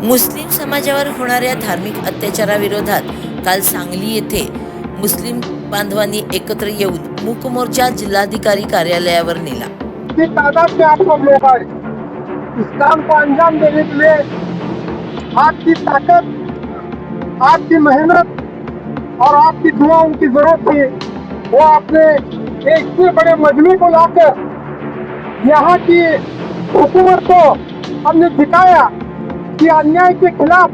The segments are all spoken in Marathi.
मुस्लिम समाजावर होणाऱ्या धार्मिक अत्याचाराविरोधात काल सांगली येथे मुस्लिम बांधवांनी एकत्र येऊन मूक मोर्चा जिल्हाधिकारी कार्यालयावर नेला। की तादाद में आप सब लोग आए इस काम को अंजाम देने के लिए आपकी ताकत, आपकी मेहनत और आपकी दुआओं की जरूरत थी। वो आपने एक इतने बड़े मजमे को लाकर यहाँ की हुकूमत को हमने दिखाया कि अन्याय के खिलाफ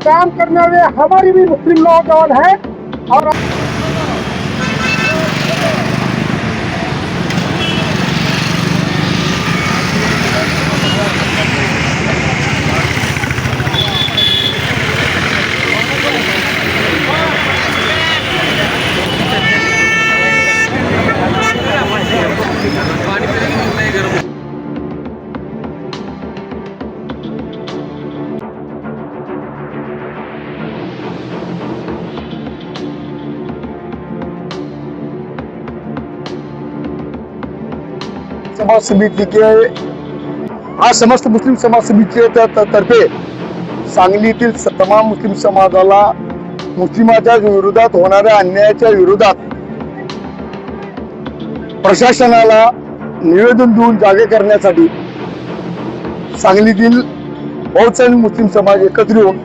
काम करने वाले हमारी भी मुस्लिम नौजवान हैं। और समाज समिति के आज समस्त मुस्लिम समाज समितीच्या तर्फे सांगलीतील तमाम मुस्लिम समाजाला मुस्लिमाच्या विरोधात होणाऱ्या अन्यायाच्या विरोधात प्रशासनाला निवेदन देऊन जागे करण्यासाठी सांगलीतील बहुत सारे मुस्लिम समाज एकत्र येऊन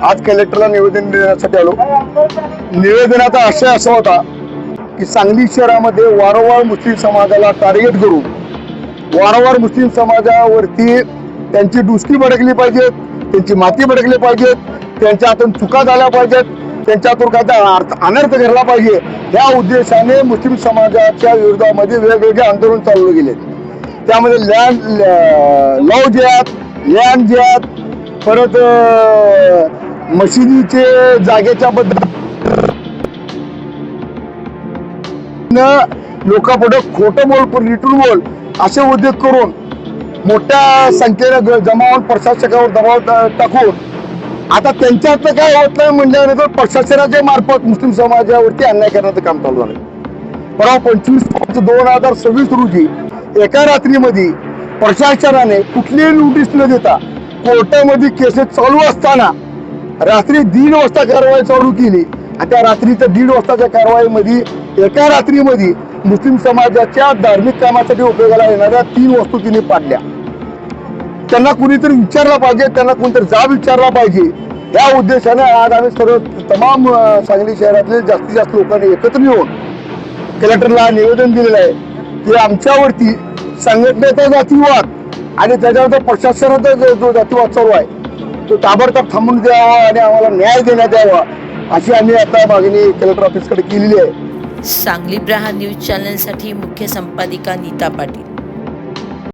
आज कलेक्टरला निवेदन देण्यासाठी आलो। निवेदनाचा आशय असा होता की सांगली शहरामध्ये वारंवार मुस्लिम समाजाला टार्गेट करून वारंवार मुस्लिम समाजावरती त्यांची डुसकी भडकली पाहिजेत, त्यांची माती भडकली पाहिजेत, त्यांच्या हातून चुका झाल्या पाहिजेत, त्यांच्या हातून काय अनर्थ घडला पाहिजे या उद्देशाने मुस्लिम समाजाच्या विरोधामध्ये वेगवेगळे आंदोलन चालवले गेले। त्यामध्ये लॉ जिहाद, लँड जिहाद, परत मशिदीचे जागेच्या बद्दल लोकांपुढे खोटं बोल, लिटून बोल असे उद्योग करून मोठ्या संख्येने जमावून प्रशासकावर दबाव टाकून आता त्यांच्यात काय होत नाही म्हणल्यानंतर प्रशासनाच्या मार्फत मुस्लिम समाजावरती अन्याय करण्याचं काम चालू झालं। परवा 25/5/2026 रोजी एका रात्रीमध्ये प्रशासनाने कुठलीही नोटीस न देता कोर्टामध्ये केसेस चालू असताना रात्री 1:30 वाजता कारवाई चालू केली आणि त्या रात्रीच्या 1:30 वाजताच्या कारवाईमध्ये एका रात्रीमध्ये मुस्लिम समाजाच्या धार्मिक कामासाठी उपयोगाला येणाऱ्या 3 वस्तू तिने पाडल्या। त्यांना कुणीतरी विचारला पाहिजे, त्यांना कोणतरी जाब विचारला पाहिजे या उद्देशाने आज आम्ही सर्व तमाम सांगली शहरातले जास्तीत जास्त लोकांनी एकत्र येऊन कलेक्टरला निवेदन दिलेलं आहे की आमच्यावरती संघटनेचा जातीवाद आणि त्याच्यानंतर प्रशासनाचा जो जातीवाद चालू आहे तो ताबडतोब थांबून द्यावा आणि आम्हाला न्याय देण्यात यावा अशी आम्ही आता मागणी कलेक्टर ऑफिसकडे केलेली आहे। सांगली प्रहार न्यूज चॅनलसाठी मुख्य संपादिका नीता पाटील।